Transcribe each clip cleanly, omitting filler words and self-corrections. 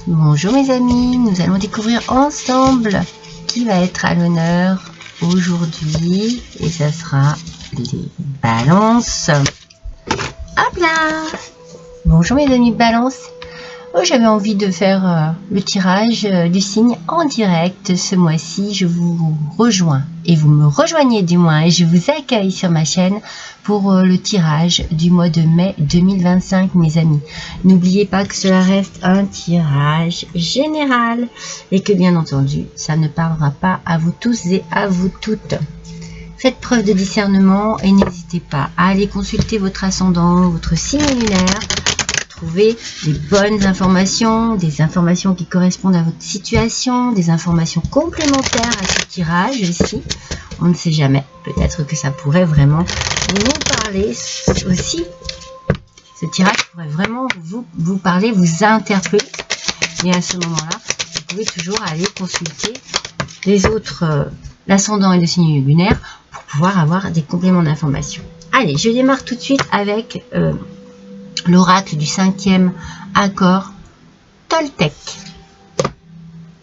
Bonjour mes amis, nous allons découvrir ensemble qui va être à l'honneur aujourd'hui et ça sera les balances. Hop là! Bonjour mes amis balance. J'avais envie de faire le tirage du signe en direct ce mois-ci. Je vous rejoins et vous me rejoignez du moins et je vous accueille sur ma chaîne pour le tirage du mois de mai 2025 mes amis. N'oubliez pas que cela reste un tirage général et que bien entendu ça ne parlera pas à vous tous et à vous toutes. Faites preuve de discernement et n'hésitez pas à aller consulter votre ascendant, votre signe lunaire. Trouver les bonnes informations, des informations qui correspondent à votre situation, des informations complémentaires à ce tirage aussi. On ne sait jamais, peut-être que ça pourrait vraiment vous parler aussi. Ce tirage pourrait vraiment vous parler, vous interpeller. Et à ce moment-là, vous pouvez toujours aller consulter les autres, l'ascendant et le signe lunaire pour pouvoir avoir des compléments d'informations. Allez, je démarre tout de suite avec l'oracle du 5e accord Toltec.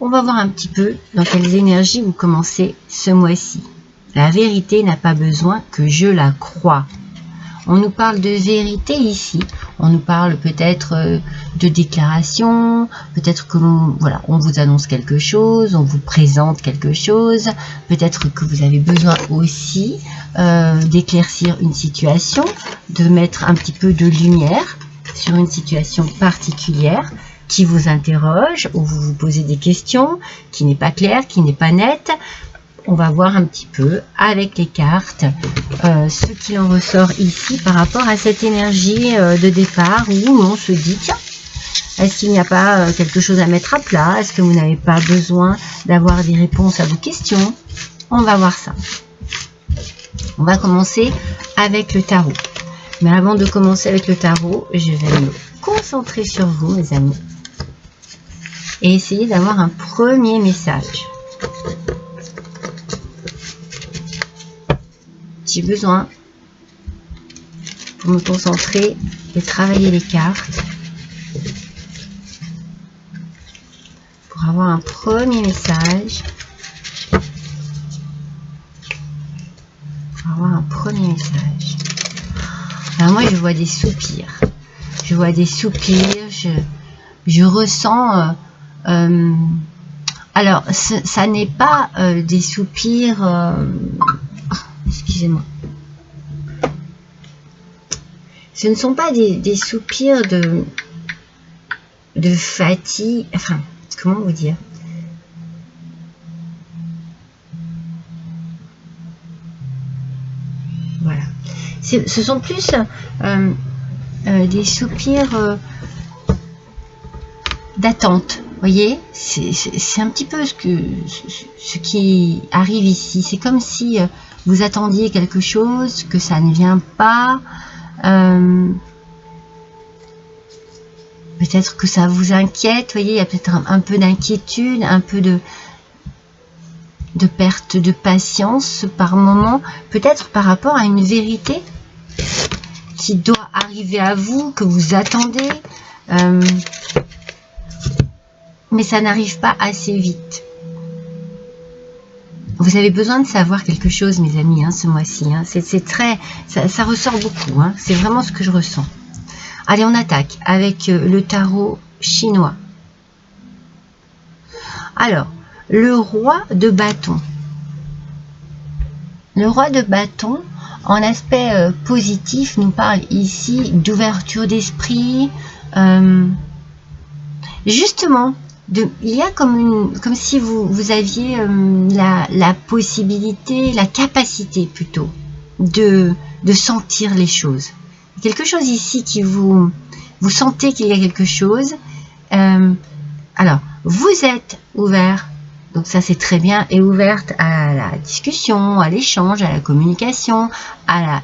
On va voir un petit peu dans quelles énergies vous commencez ce mois-ci. La vérité n'a pas besoin que je la croie. On nous parle de vérité ici. On nous parle peut-être de déclaration, peut-être que voilà, on vous annonce quelque chose, on vous présente quelque chose, peut-être que vous avez besoin aussi d'éclaircir une situation, de mettre un petit peu de lumière sur une situation particulière qui vous interroge ou vous vous posez des questions, qui n'est pas claire, qui n'est pas nette. On va voir un petit peu avec les cartes ce qu'il en ressort ici par rapport à cette énergie de départ où on se dit tiens, est-ce qu'il n'y a pas quelque chose à mettre à plat? Est-ce que vous n'avez pas besoin d'avoir des réponses à vos questions? On va voir ça. On va commencer avec le tarot. Mais avant de commencer avec le tarot, je vais me concentrer sur vous mes amis et essayer d'avoir un premier message. J'ai besoin, pour me concentrer et travailler les cartes, pour avoir un premier message. Pour avoir un premier message. Alors moi, je vois des soupirs. Je vois des soupirs, je ressens... alors, ça n'est pas des soupirs... excusez-moi. Ce ne sont pas des soupirs de fatigue. Enfin, comment vous dire? Voilà. Ce sont plus des soupirs d'attente. Vous voyez, c'est un petit peu ce qui arrive ici. C'est comme si vous attendiez quelque chose, que ça ne vient pas. Peut-être que ça vous inquiète. Vous voyez, il y a peut-être un peu d'inquiétude, un peu de perte de patience par moment. Peut-être par rapport à une vérité qui doit arriver à vous, que vous attendez. Mais ça n'arrive pas assez vite. Vous avez besoin de savoir quelque chose, mes amis, hein, ce mois-ci. Hein. C'est très, ça ressort beaucoup. Hein. C'est vraiment ce que je ressens. Allez, on attaque avec le tarot chinois. Alors, le roi de bâton. Le roi de bâton, en aspect positif, nous parle ici d'ouverture d'esprit. Justement, il y a comme si vous aviez la possibilité, la capacité plutôt, de sentir les choses. Quelque chose ici qui vous sentez qu'il y a quelque chose. Alors, vous êtes ouvert, donc ça c'est très bien, et ouverte à la discussion, à l'échange, à la communication, à la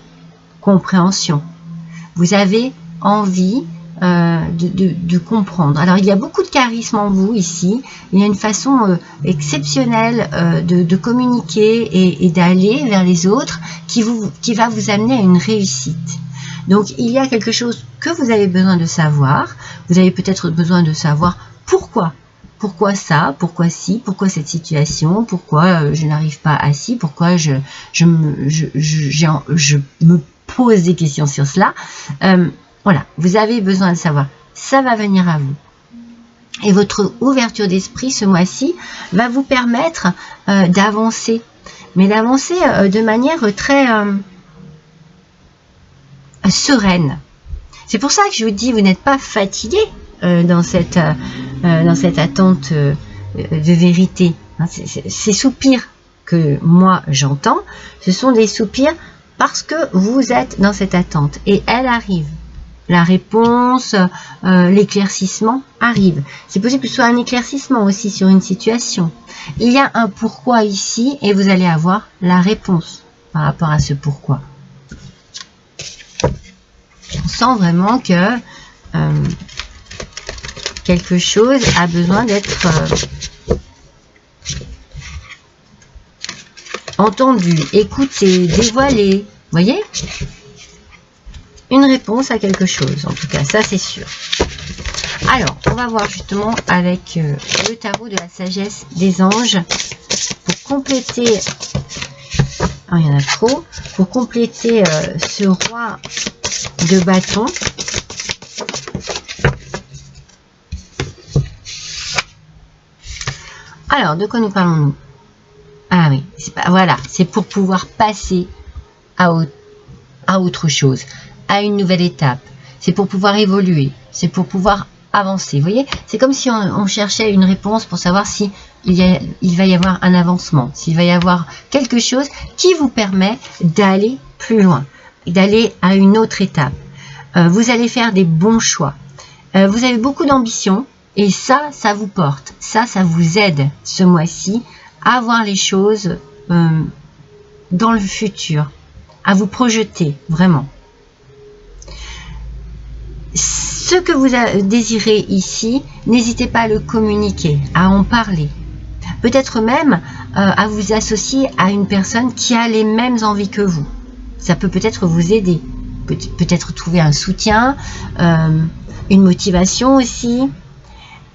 compréhension. Vous avez envie de comprendre. Alors il y a beaucoup de charisme en vous ici, il y a une façon exceptionnelle de communiquer et d'aller vers les autres qui va vous amener à une réussite. Donc il y a quelque chose que vous avez besoin de savoir, vous avez peut-être besoin de savoir pourquoi pourquoi. Pourquoi ça? Pourquoi ci? Pourquoi cette situation? Pourquoi je n'arrive pas à ci? Pourquoi je me pose des questions sur cela? Voilà, vous avez besoin de savoir. Ça va venir à vous. Et votre ouverture d'esprit ce mois-ci va vous permettre d'avancer. Mais d'avancer de manière très sereine. C'est pour ça que je vous dis, vous n'êtes pas fatigué dans cette attente de vérité. Hein, ces soupirs que moi j'entends, ce sont des soupirs parce que vous êtes dans cette attente. Et elle arrive. La réponse, l'éclaircissement arrive. C'est possible que ce soit un éclaircissement aussi sur une situation. Il y a un pourquoi ici et vous allez avoir la réponse par rapport à ce pourquoi. On sent vraiment que quelque chose a besoin d'être entendu, écouté, dévoilé. Vous voyez ? Une réponse à quelque chose, en tout cas, ça c'est sûr. Alors, on va voir justement avec le tarot de la sagesse des anges pour compléter, il y en a trop, pour compléter ce roi de bâton. Alors, de quoi nous parlons-nous? Ah oui, voilà, c'est pour pouvoir passer à autre chose, à une nouvelle étape. C'est pour pouvoir évoluer, c'est pour pouvoir avancer. Vous voyez, c'est comme si on cherchait une réponse pour savoir si il va y avoir un avancement, s'il va y avoir quelque chose qui vous permet d'aller plus loin, d'aller à une autre étape. Vous allez faire des bons choix. Vous avez beaucoup d'ambition et ça vous porte. Ça vous aide ce mois-ci à voir les choses dans le futur, à vous projeter vraiment. Ce que vous désirez ici, n'hésitez pas à le communiquer, à en parler. Peut-être même à vous associer à une personne qui a les mêmes envies que vous. Ça peut-être vous aider. Peut-être trouver un soutien, une motivation aussi.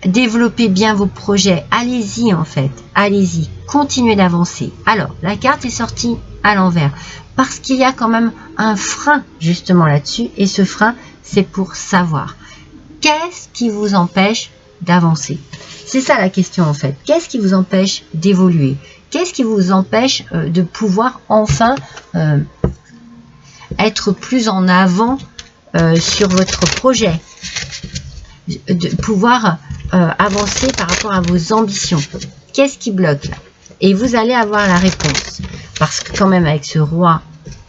Développez bien vos projets. Allez-y en fait. Allez-y. Continuez d'avancer. Alors, la carte est sortie à l'envers. Parce qu'il y a quand même un frein justement là-dessus. Et ce frein, c'est pour savoir. Qu'est-ce qui vous empêche d'avancer? C'est ça la question en fait. Qu'est-ce qui vous empêche d'évoluer? Qu'est-ce qui vous empêche de pouvoir enfin être plus en avant sur votre projet? De pouvoir avancer par rapport à vos ambitions. Qu'est-ce qui bloque là? Et vous allez avoir la réponse. Parce que quand même avec ce roi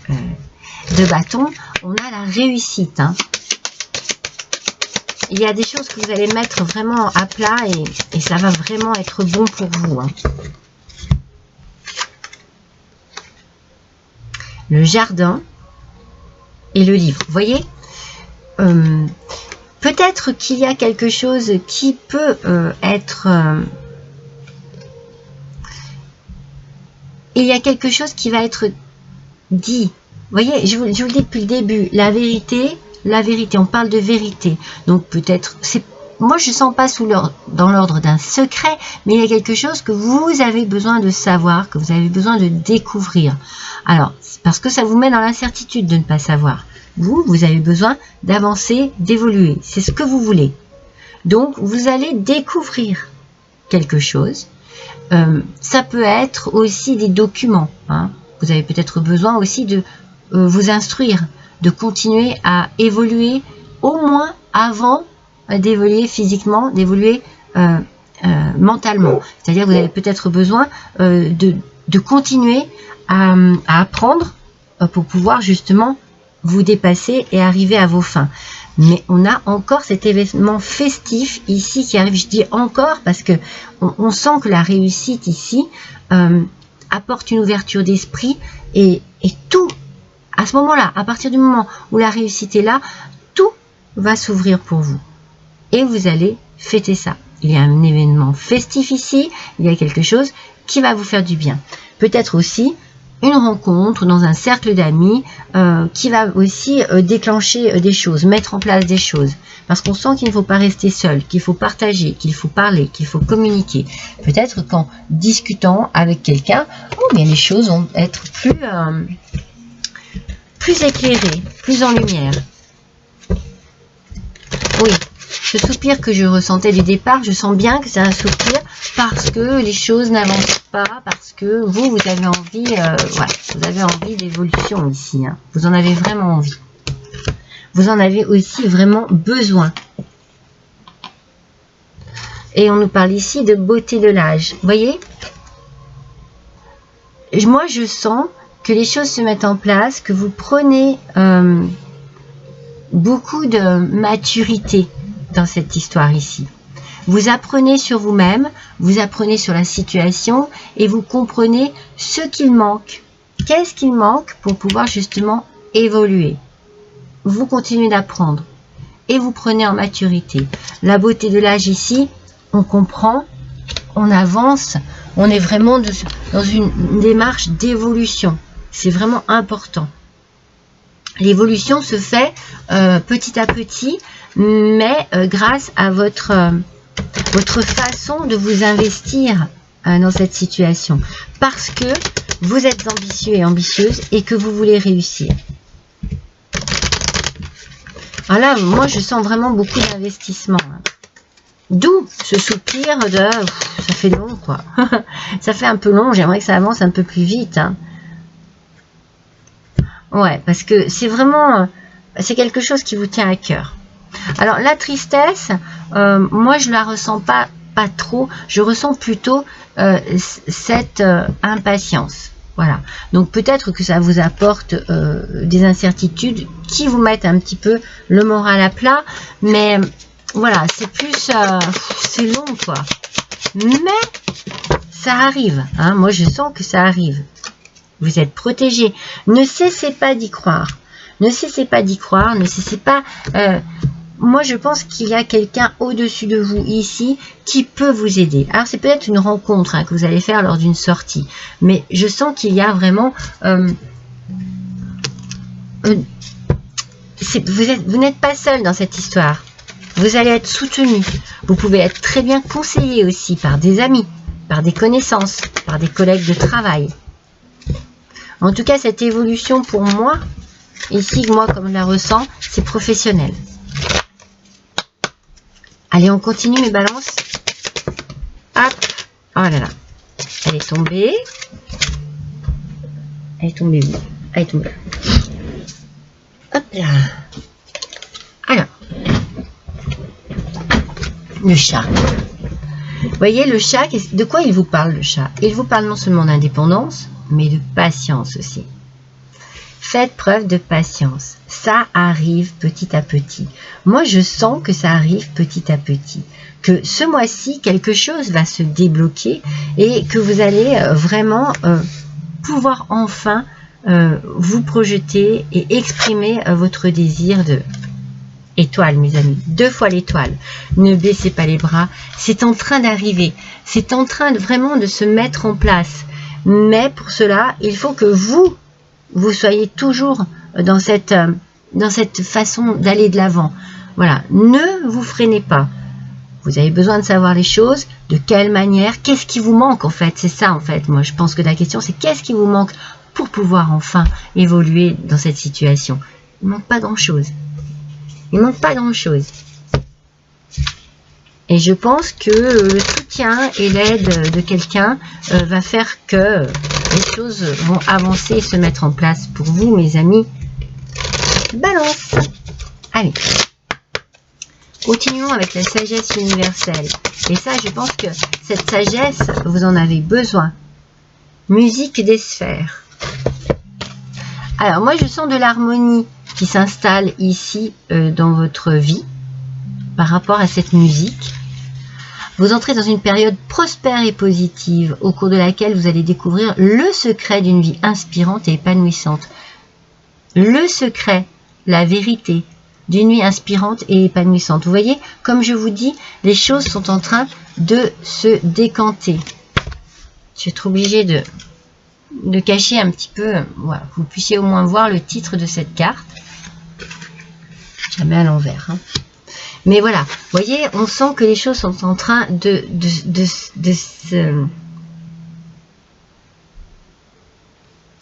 de bâton, on a la réussite. Hein. Il y a des choses que vous allez mettre vraiment à plat et ça va vraiment être bon pour vous. Hein. Le jardin et le livre. Vous voyez, peut-être qu'il y a quelque chose qui peut être... il y a quelque chose qui va être dit. Vous voyez, je vous le dis depuis le début, la vérité, on parle de vérité. Donc peut-être, moi je ne sens pas dans l'ordre d'un secret, mais il y a quelque chose que vous avez besoin de savoir, que vous avez besoin de découvrir. Alors, parce que ça vous met dans l'incertitude de ne pas savoir. Vous avez besoin d'avancer, d'évoluer. C'est ce que vous voulez. Donc, vous allez découvrir quelque chose. Ça peut être aussi des documents. Hein. Vous avez peut-être besoin aussi de vous instruire, de continuer à évoluer, au moins avant d'évoluer physiquement, d'évoluer mentalement. C'est-à-dire que vous avez peut-être besoin de continuer à apprendre pour pouvoir justement vous dépasser et arriver à vos fins. Mais on a encore cet événement festif ici qui arrive. Je dis encore parce que on sent que la réussite ici apporte une ouverture d'esprit et tout, à ce moment-là, à partir du moment où la réussite est là, tout va s'ouvrir pour vous. Et vous allez fêter ça. Il y a un événement festif ici, il y a quelque chose qui va vous faire du bien. Peut-être aussi une rencontre dans un cercle d'amis qui va aussi déclencher des choses, mettre en place des choses. Parce qu'on sent qu'il ne faut pas rester seul, qu'il faut partager, qu'il faut parler, qu'il faut communiquer. Peut-être qu'en discutant avec quelqu'un, les choses vont être plus éclairées, plus en lumière. Oui, ce soupir que je ressentais du départ, je sens bien que c'est un soupir parce que les choses n'avancent pas, parce que vous avez envie, vous avez envie d'évolution ici. Hein. Vous en avez vraiment envie. Vous en avez aussi vraiment besoin. Et on nous parle ici de beauté de l'âge. Vous voyez? Moi, je sens que les choses se mettent en place, que vous prenez beaucoup de maturité dans cette histoire ici. Vous apprenez sur vous-même, vous apprenez sur la situation et vous comprenez ce qu'il manque. Qu'est-ce qu'il manque pour pouvoir justement évoluer? Vous continuez d'apprendre et vous prenez en maturité. La beauté de l'âge ici, on comprend, on avance, on est vraiment dans une démarche d'évolution. C'est vraiment important. L'évolution se fait petit à petit, mais grâce à votre façon de vous investir dans cette situation. Parce que vous êtes ambitieux et ambitieuse et que vous voulez réussir. Alors là, moi, je sens vraiment beaucoup d'investissement. Hein. D'où ce soupir de... ça fait long, quoi. Ça fait un peu long, j'aimerais que ça avance un peu plus vite. Hein. Ouais, parce que c'est vraiment... c'est quelque chose qui vous tient à cœur. Alors, la tristesse, moi, je la ressens pas trop. Je ressens plutôt cette impatience. Voilà. Donc, peut-être que ça vous apporte des incertitudes qui vous mettent un petit peu le moral à plat. Mais, voilà, c'est plus... c'est long, quoi. Mais, ça arrive. Hein. Moi, je sens que ça arrive. Vous êtes protégé. Ne cessez pas d'y croire. Ne cessez pas d'y croire. Ne cessez pas... moi, je pense qu'il y a quelqu'un au-dessus de vous ici qui peut vous aider. Alors, c'est peut-être une rencontre que vous allez faire lors d'une sortie. Mais je sens qu'il y a vraiment... vous n'êtes pas seul dans cette histoire. Vous allez être soutenu. Vous pouvez être très bien conseillé aussi par des amis, par des connaissances, par des collègues de travail. En tout cas, cette évolution pour moi, ici, moi, comme je la ressens, c'est professionnel. Allez, on continue mes balances. Hop. Oh là là. Elle est tombée. Elle est tombée où? Elle est tombée là. Hop là. Alors. Le chat. Vous voyez, le chat, de quoi il vous parle, le chat? Il vous parle non seulement d'indépendance, mais de patience aussi. Faites preuve de patience. Ça arrive petit à petit. Moi, je sens que ça arrive petit à petit. Que ce mois-ci, quelque chose va se débloquer et que vous allez vraiment pouvoir enfin vous projeter et exprimer votre désir de étoile, mes amis. 2 fois l'étoile. Ne baissez pas les bras. C'est en train d'arriver. C'est en train vraiment de se mettre en place. Mais pour cela, il faut que vous soyez toujours dans cette façon d'aller de l'avant. Voilà, ne vous freinez pas. Vous avez besoin de savoir les choses, de quelle manière, qu'est-ce qui vous manque en fait. C'est ça en fait, moi je pense que la question c'est qu'est-ce qui vous manque pour pouvoir enfin évoluer dans cette situation. Il ne manque pas grand-chose. Il ne manque pas grand-chose. Et je pense que le soutien et l'aide de quelqu'un va faire que les choses vont avancer et se mettre en place pour vous, mes amis. Balance. Allez. Continuons avec la sagesse universelle. Et ça, je pense que cette sagesse, vous en avez besoin. Musique des sphères. Alors, moi, je sens de l'harmonie qui s'installe ici dans votre vie par rapport à cette musique. Vous entrez dans une période prospère et positive au cours de laquelle vous allez découvrir le secret d'une vie inspirante et épanouissante. Le secret, la vérité d'une vie inspirante et épanouissante. Vous voyez, comme je vous dis, les choses sont en train de se décanter. Je vais être obligée de cacher un petit peu, voilà, que vous puissiez au moins voir le titre de cette carte. Jamais à l'envers. Hein. Mais voilà, vous voyez, on sent que les choses sont en train de se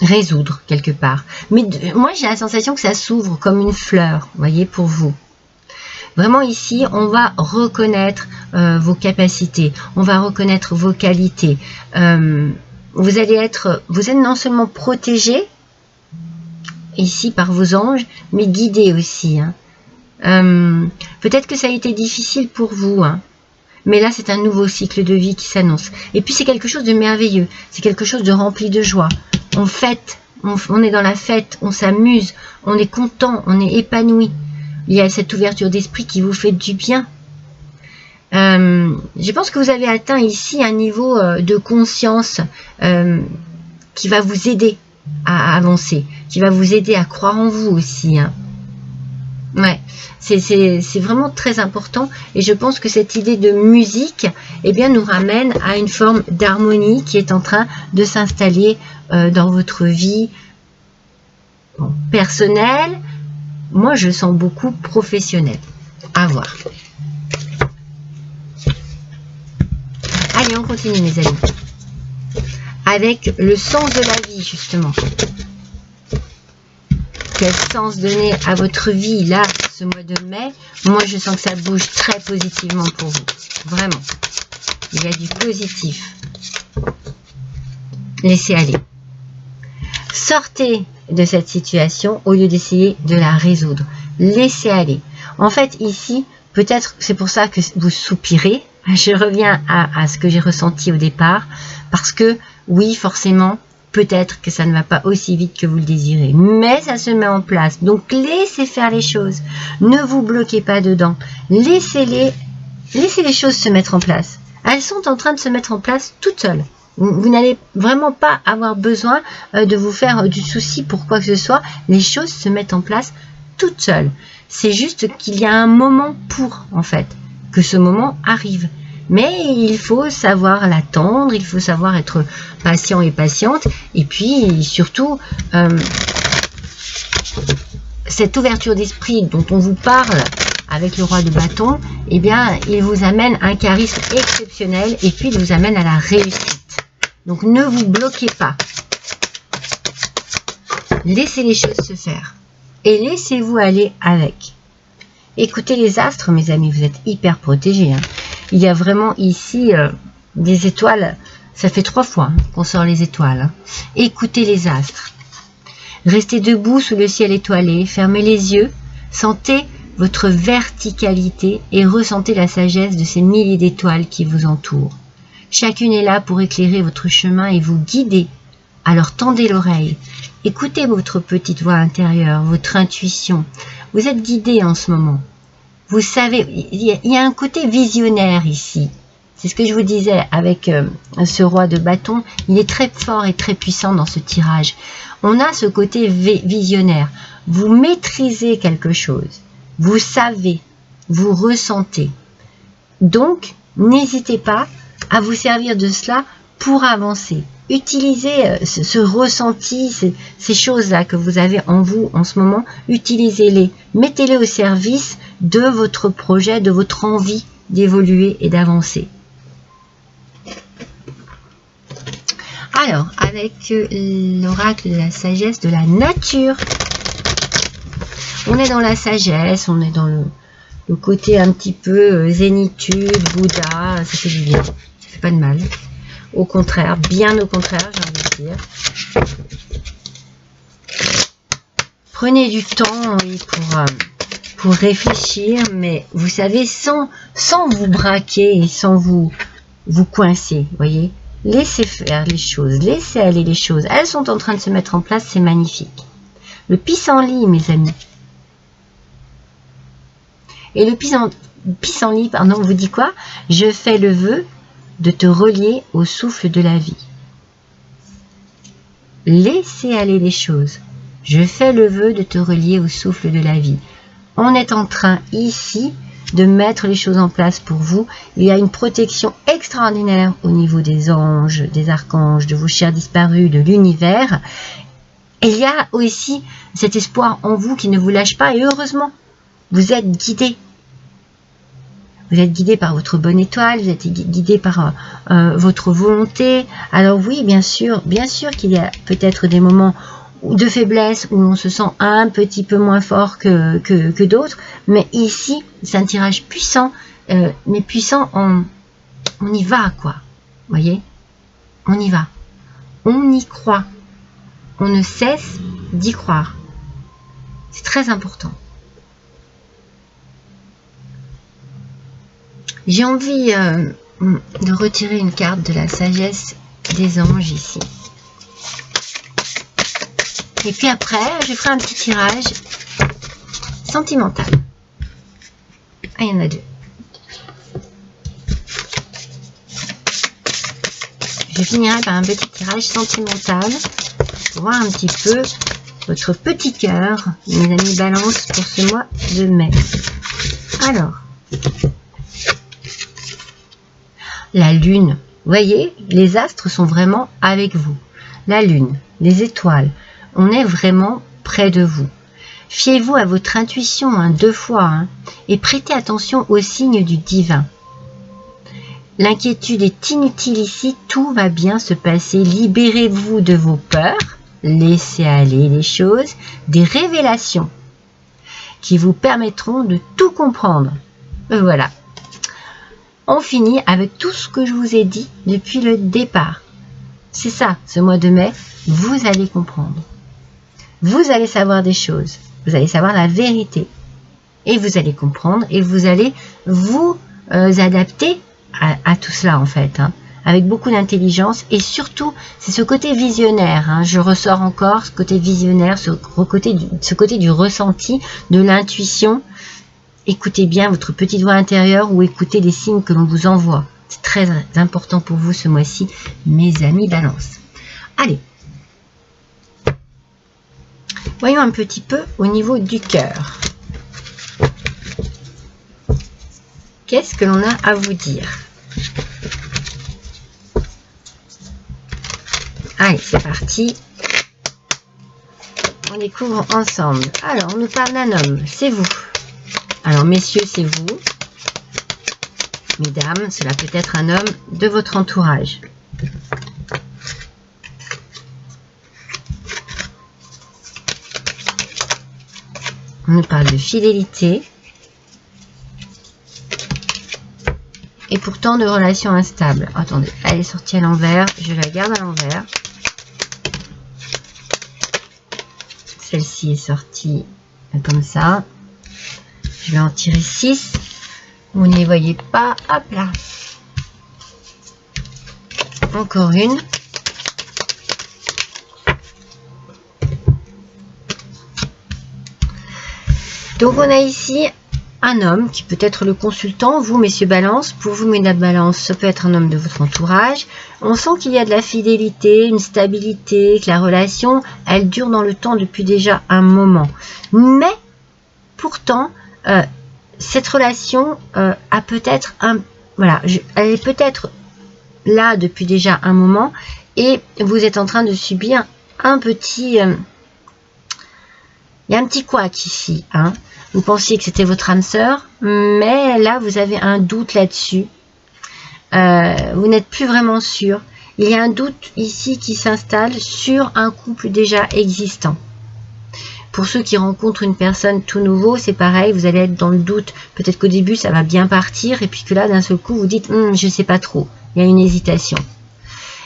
résoudre quelque part. Mais moi, j'ai la sensation que ça s'ouvre comme une fleur, vous voyez, pour vous. Vraiment ici, on va reconnaître vos capacités, on va reconnaître vos qualités. Vous êtes non seulement protégé ici par vos anges, mais guidé aussi. Hein. Peut-être que ça a été difficile pour vous, hein. Mais là, c'est un nouveau cycle de vie qui s'annonce. Et puis, c'est quelque chose de merveilleux. C'est quelque chose de rempli de joie. On fête, on est dans la fête, on s'amuse, on est content, on est épanoui. Il y a cette ouverture d'esprit qui vous fait du bien. Je pense que vous avez atteint ici un niveau de conscience qui va vous aider à avancer, qui va vous aider à croire en vous aussi. Hein. Ouais, c'est vraiment très important et je pense que cette idée de musique eh bien, nous ramène à une forme d'harmonie qui est en train de s'installer dans votre vie personnelle. Moi, je sens beaucoup professionnelle. À voir. Allez, on continue mes amis. Avec le sens de la vie justement. Quel sens donner à votre vie là, ce mois de mai? Moi, je sens que ça bouge très positivement pour vous. Vraiment. Il y a du positif. Laissez aller. Sortez de cette situation au lieu d'essayer de la résoudre. Laissez aller. En fait, ici, peut-être c'est pour ça que vous soupirez. Je reviens à ce que j'ai ressenti au départ. Parce que, oui, forcément, peut-être que ça ne va pas aussi vite que vous le désirez, mais ça se met en place. Donc, laissez faire les choses. Ne vous bloquez pas dedans. Laissez les choses se mettre en place. Elles sont en train de se mettre en place toutes seules. Vous n'allez vraiment pas avoir besoin de vous faire du souci pour quoi que ce soit. Les choses se mettent en place toutes seules. C'est juste qu'il y a un moment pour, en fait, que ce moment arrive. Mais il faut savoir l'attendre, il faut savoir être patient et patiente. Et puis, surtout, cette ouverture d'esprit dont on vous parle avec le roi de bâton, eh bien, il vous amène un charisme exceptionnel et puis il vous amène à la réussite. Donc, ne vous bloquez pas. Laissez les choses se faire. Et laissez-vous aller avec. Écoutez les astres, mes amis, vous êtes hyper protégés. Hein. Il y a vraiment ici des étoiles. Ça fait 3 fois qu'on sort les étoiles. Hein. Écoutez les astres. Restez debout sous le ciel étoilé. Fermez les yeux. Sentez votre verticalité et ressentez la sagesse de ces milliers d'étoiles qui vous entourent. Chacune est là pour éclairer votre chemin et vous guider. Alors tendez l'oreille. Écoutez votre petite voix intérieure, votre intuition. Vous êtes guidé en ce moment. Vous savez, il y a un côté visionnaire ici. C'est ce que je vous disais avec ce roi de bâton. Il est très fort et très puissant dans ce tirage. On a ce côté visionnaire. Vous maîtrisez quelque chose. Vous savez. Vous ressentez. Donc, n'hésitez pas à vous servir de cela pour avancer. Utilisez ce ressenti, ces choses-là que vous avez en vous en ce moment. Utilisez-les. Mettez-les au service de votre projet, de votre envie d'évoluer et d'avancer. Alors, avec l'oracle de la sagesse de la nature, on est dans la sagesse, on est dans le côté un petit peu zénitude, Bouddha, ça fait du bien, ça fait pas de mal. Au contraire, bien au contraire, j'ai envie de dire. Prenez du temps oui, pour réfléchir, mais vous savez, sans vous braquer et sans vous coincer, voyez. Laissez faire les choses, laissez aller les choses. Elles sont en train de se mettre en place, c'est magnifique. Le pissenlit, mes amis. Et le pissenlit, pardon, vous dit quoi? Je fais le vœu de te relier au souffle de la vie. Laissez aller les choses. Je fais le vœu de te relier au souffle de la vie. On est en train ici de mettre les choses en place pour vous. Il y a une protection extraordinaire au niveau des anges, des archanges, de vos chers disparus, de l'univers. Et il y a aussi cet espoir en vous qui ne vous lâche pas. Et heureusement, vous êtes guidés. Vous êtes guidé par votre bonne étoile, vous êtes guidé par votre volonté. Alors oui, bien sûr qu'il y a peut-être des moments de faiblesse où on se sent un petit peu moins fort que d'autres. Mais ici, c'est un tirage puissant, mais puissant, on y va, quoi. Vous voyez? On y va. On y croit. On ne cesse d'y croire. C'est très important. J'ai envie de retirer une carte de la sagesse des anges ici. Et puis après, je ferai un petit tirage sentimental. Ah, il y en a deux. Je finirai par un petit tirage sentimental pour voir un petit peu votre petit cœur, mes amis Balance, pour ce mois de mai. Alors, la lune, vous voyez, les astres sont vraiment avec vous. La lune, les étoiles, on est vraiment près de vous. Fiez-vous à votre intuition 2 fois et prêtez attention aux signes du divin. L'inquiétude est inutile ici, tout va bien se passer. Libérez-vous de vos peurs, laissez aller les choses, des révélations qui vous permettront de tout comprendre. Voilà. On finit avec tout ce que je vous ai dit depuis le départ. C'est ça, ce mois de mai, vous allez comprendre. Vous allez savoir des choses. Vous allez savoir la vérité. Et vous allez comprendre et vous allez vous adapter à tout cela en fait. Avec beaucoup d'intelligence et surtout, c'est ce côté visionnaire. Je ressors encore ce côté visionnaire, ce côté du ressenti, de l'intuition. Écoutez bien votre petite voix intérieure ou écoutez les signes que l'on vous envoie. C'est très important pour vous ce mois-ci, mes amis Balance. Allez, voyons un petit peu au niveau du cœur. Qu'est-ce que l'on a à vous dire? Allez, c'est parti. On découvre ensemble. Alors, on nous parle d'un homme, c'est vous. Alors, messieurs, c'est vous. Mesdames, cela peut être un homme de votre entourage. On nous parle de fidélité. Et pourtant de relations instables. Attendez, elle est sortie à l'envers. Je la garde à l'envers. Celle-ci est sortie comme ça. Je vais en tirer 6. Vous ne les voyez pas. Hop là. Encore une. Donc on a ici un homme qui peut être le consultant, vous messieurs Balance, pour vous mesdames Balance, ça peut être un homme de votre entourage. On sent qu'il y a de la fidélité, une stabilité, que la relation, elle dure dans le temps depuis déjà un moment. Mais, pourtant, cette relation a peut-être elle est peut-être là depuis déjà un moment et vous êtes en train de subir un petit... il y a un petit couac ici, Vous pensiez que c'était votre âme sœur, mais là, vous avez un doute là-dessus. Vous n'êtes plus vraiment sûr. Il y a un doute ici qui s'installe sur un couple déjà existant. Pour ceux qui rencontrent une personne tout nouveau, c'est pareil, vous allez être dans le doute. Peut-être qu'au début, ça va bien partir, et puis que là, d'un seul coup, vous dites « je ne sais pas trop ». Il y a une hésitation.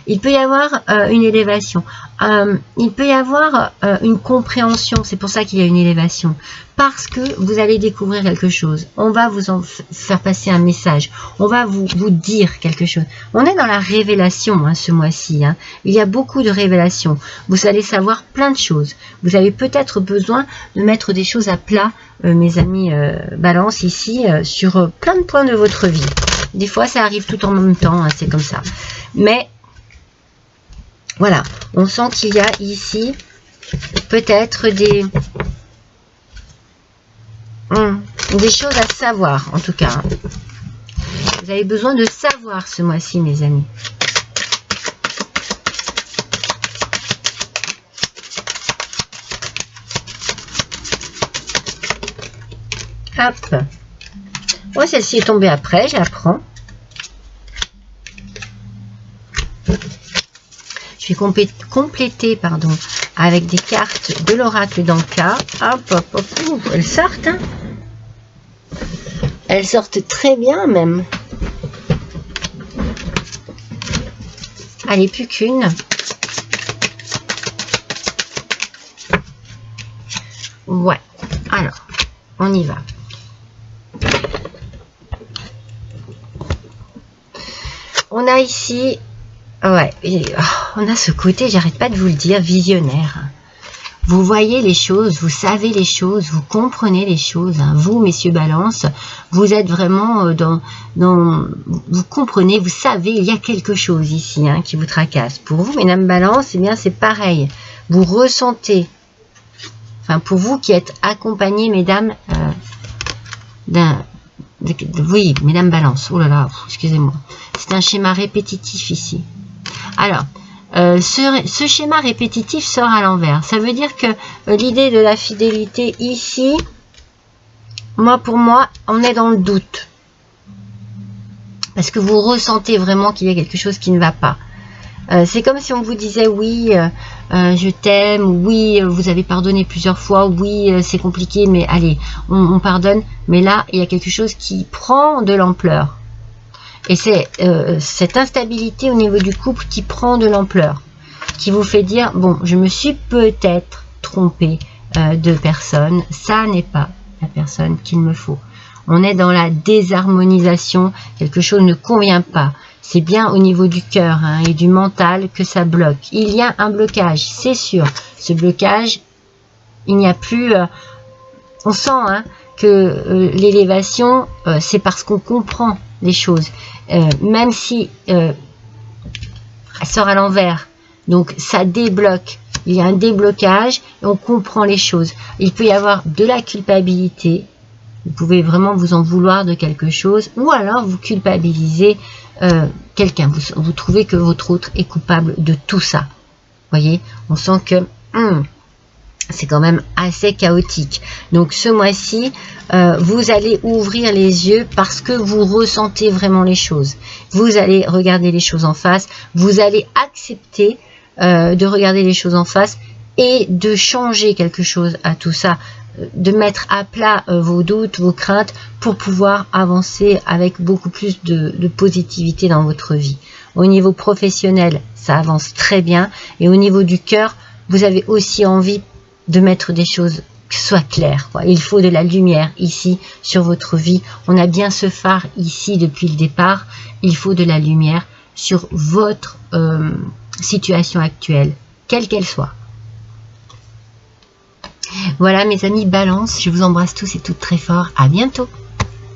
Il peut y avoir une élévation. Il peut y avoir une compréhension. C'est pour ça qu'il y a une élévation. Parce que vous allez découvrir quelque chose. On va vous en faire passer un message. On va vous dire quelque chose. On est dans la révélation ce mois-ci. Il y a beaucoup de révélations. Vous allez savoir plein de choses. Vous avez peut-être besoin de mettre des choses à plat, mes amis Balance, ici, sur plein de points de votre vie. Des fois, ça arrive tout en même temps. C'est comme ça. Mais... voilà, on sent qu'il y a ici peut-être des... Des choses à savoir, en tout cas. Vous avez besoin de savoir ce mois-ci, mes amis. Hop. Moi, celle-ci est tombée après, je la prends. Je vais compléter, pardon, avec des cartes de l'oracle d'Anka. Hop, hop, hop. Elles sortent, hein. Elles sortent très bien, même. Allez, plus qu'une. Ouais. Alors, on y va. On a ici... Ouais, on a ce côté, j'arrête pas de vous le dire, visionnaire. Vous voyez les choses, vous savez les choses, vous comprenez les choses. Hein. Vous, messieurs Balance, vous êtes vraiment vous comprenez, vous savez, il y a quelque chose ici hein, qui vous tracasse. Pour vous, mesdames Balance, eh bien c'est pareil. Vous ressentez, enfin pour vous qui êtes accompagnés, mesdames, oui, mesdames Balance, oh là là, excusez-moi. C'est un schéma répétitif ici. Alors, ce schéma répétitif sort à l'envers. Ça veut dire que l'idée de la fidélité ici, pour moi, on est dans le doute. Parce que vous ressentez vraiment qu'il y a quelque chose qui ne va pas. C'est comme si on vous disait oui, je t'aime, oui, vous avez pardonné plusieurs fois, oui, c'est compliqué, mais allez, on pardonne. Mais là, il y a quelque chose qui prend de l'ampleur. Et c'est cette instabilité au niveau du couple qui prend de l'ampleur, qui vous fait dire, bon, je me suis peut-être trompée de personne, ça n'est pas la personne qu'il me faut. On est dans la désharmonisation, quelque chose ne convient pas. C'est bien au niveau du cœur hein, et du mental que ça bloque. Il y a un blocage, c'est sûr. Ce blocage, il n'y a plus... on sent hein, que l'élévation, c'est parce qu'on comprend les choses. Même si elle sort à l'envers, donc ça débloque, il y a un déblocage et on comprend les choses. Il peut y avoir de la culpabilité, vous pouvez vraiment vous en vouloir de quelque chose, ou alors vous culpabilisez quelqu'un, vous trouvez que votre autre est coupable de tout ça. Vous voyez, on sent que c'est quand même assez chaotique. Donc ce mois-ci, vous allez ouvrir les yeux parce que vous ressentez vraiment les choses. Vous allez regarder les choses en face. Vous allez accepter de regarder les choses en face et de changer quelque chose à tout ça. De mettre à plat vos doutes, vos craintes pour pouvoir avancer avec beaucoup plus de positivité dans votre vie. Au niveau professionnel, ça avance très bien. Et au niveau du cœur, vous avez aussi envie de mettre des choses qui soient claires, quoi. Il faut de la lumière ici sur votre vie. On a bien ce phare ici depuis le départ. Il faut de la lumière sur votre situation actuelle, quelle qu'elle soit. Voilà mes amis Balance, je vous embrasse tous et toutes très fort. À bientôt.